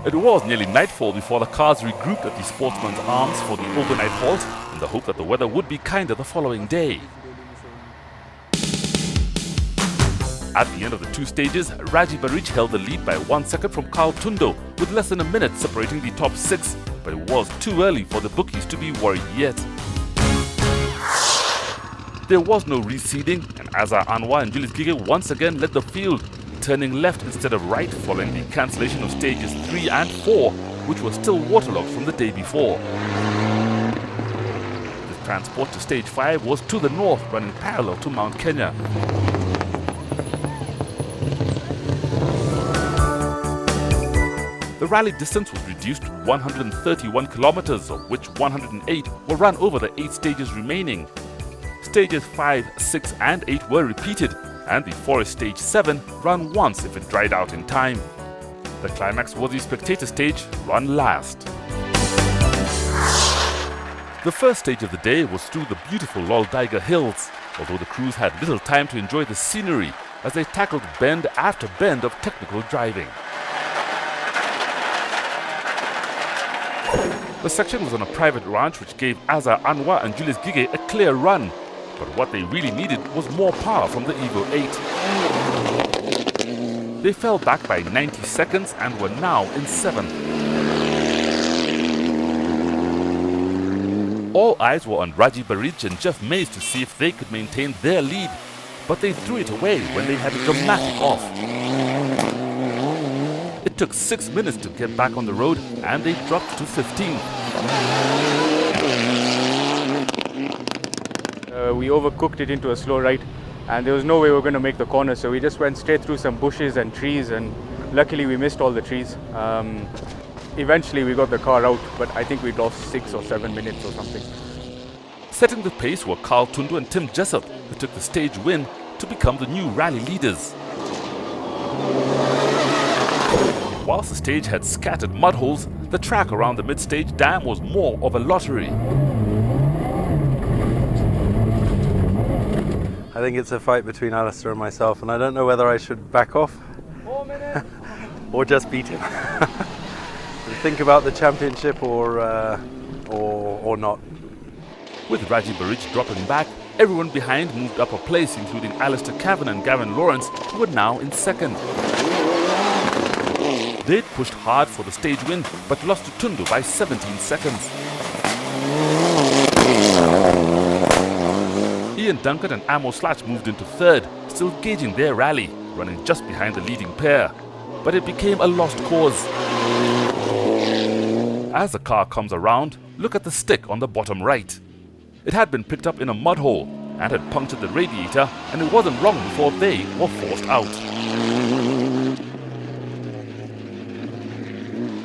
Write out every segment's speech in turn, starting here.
It was nearly nightfall before the cars regrouped at the Sportsman's Arms for the overnight halt in the hope that the weather would be kinder the following day. At the end of the two stages, Raji Barich held the lead by 1 second from Carl Tundo with less than a minute separating the top six, but it was too early for the bookies to be worried yet. There was no reseeding, and Azhar Anwar and Julius Gige once again led the field, turning left instead of right following the cancellation of stages 3 and 4, which were still waterlogged from the day before. The transport to stage 5 was to the north, running parallel to Mount Kenya. The rally distance was reduced to 131 kilometers, of which 108 were run over the 8 stages remaining. Stages 5, 6 and 8 were repeated, and the forest stage 7 ran once if it dried out in time. The climax was the spectator stage, run last. The first stage of the day was through the beautiful Loldaiga Hills, although the crews had little time to enjoy the scenery as they tackled bend after bend of technical driving. The section was on a private ranch which gave Azhar Anwar and Julius Gige a clear run, but what they really needed was more power from the Evo 8. They fell back by 90 seconds and were now in 7th. All eyes were on Raji Barich and Jeff Mays to see if they could maintain their lead, but they threw it away when they had a dramatic off. It took 6 minutes to get back on the road and they dropped to 15th. We overcooked it into a slow right and there was no way we were going to make the corner, so we just went straight through some bushes and trees, and luckily we missed all the trees. Eventually we got the car out, but I think we lost 6 or 7 minutes or something. Setting the pace were Carl Tundu and Tim Jessup, who took the stage win to become the new rally leaders. Whilst the stage had scattered mud holes, the track around the mid-stage dam was more of a lottery. I think it's a fight between Alistair and myself, and I don't know whether I should back off or just beat him. Think about the championship or not. With Raji Barich dropping back, everyone behind moved up a place, including Alistair Cavan and Gavin Lawrence, who were now in 2nd. They'd pushed hard for the stage win, but lost to Tundu by 17 seconds. Ian Duncan and Amos Slatch moved into 3rd, still gauging their rally, running just behind the leading pair. But it became a lost cause. As the car comes around, look at the stick on the bottom right. It had been picked up in a mud hole and had punctured the radiator, and it wasn't long before they were forced out.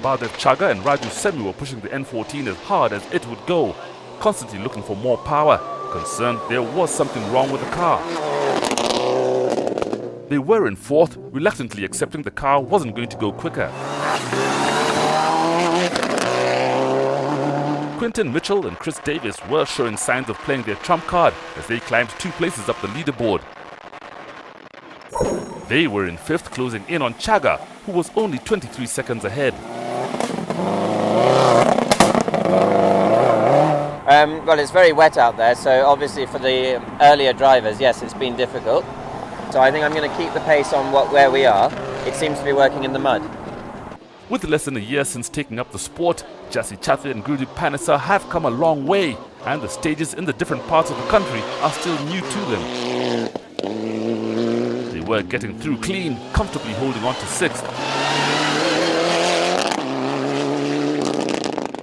Baldev Chaga and Raju Semi were pushing the N14 as hard as it would go, constantly looking for more power, concerned there was something wrong with the car. They were in 4th, reluctantly accepting the car wasn't going to go quicker. Quinton Mitchell and Chris Davis were showing signs of playing their trump card as they climbed 2 places up the leaderboard. They were in 5th, closing in on Chaga, who was only 23 seconds ahead. Well, it's very wet out there, so obviously for the earlier drivers, yes, it's been difficult. So I think I'm going to keep the pace on where we are. It seems to be working in the mud. With less than a year since taking up the sport, Jassi Chatri and Gurdeep Panisa have come a long way, and the stages in the different parts of the country are still new to them. They were getting through clean, comfortably holding on to 6th.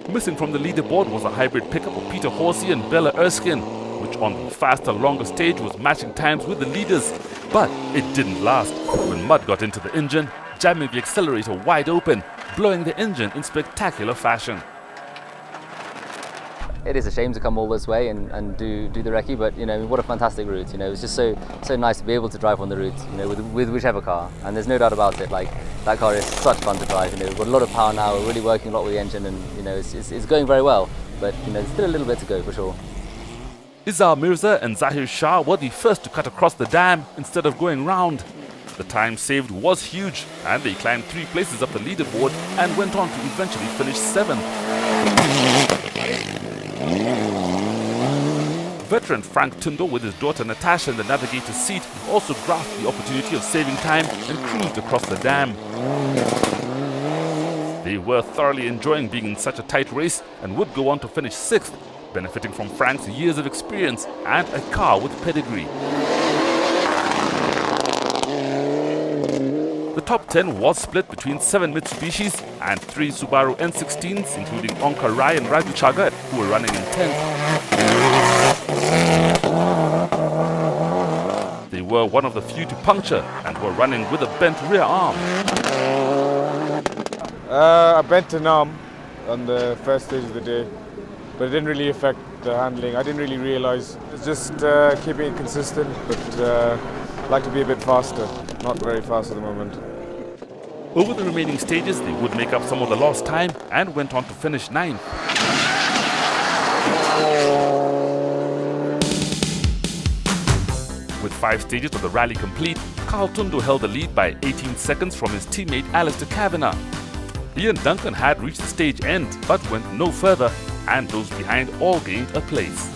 Missing from the leaderboard was a hybrid pickup of Peter Horsey and Bella Erskine, which on the faster, longer stage was matching times with the leaders. But it didn't last when mud got into the engine, jamming the accelerator wide open, blowing the engine in spectacular fashion. It is a shame to come all this way and do the recce, but what a fantastic route. It was just so nice to be able to drive on the route, with whichever car. And there's no doubt about it. Like, that car is such fun to drive. We've got a lot of power now. We're really working a lot with the engine, and it's going very well. But there's still a little bit to go for sure. Izzar Mirza and Zahir Shah were the first to cut across the dam instead of going round. The time saved was huge, and they climbed 3 places up the leaderboard and went on to eventually finish 7th. Veteran Frank Tundo with his daughter Natasha in the navigator's seat also grasped the opportunity of saving time and cruised across the dam. They were thoroughly enjoying being in such a tight race and would go on to finish 6th, benefiting from Frank's years of experience and a car with pedigree. The top 10 was split between 7 Mitsubishis and 3 Subaru N16s, including Onka Rai and Raju Chagat, who were running in 10th. They were one of the few to puncture and were running with a bent rear arm. I bent an arm on the first stage of the day, but it didn't really affect the handling. I didn't really realize. It's just keeping it consistent, but I'd like to be a bit faster. Not very fast at the moment. Over the remaining stages, they would make up some of the lost time and went on to finish 9th. With 5 stages of the rally complete, Carl Tundo held the lead by 18 seconds from his teammate Alistair Kavanagh. Ian Duncan had reached the stage end but went no further, and those behind all gained a place.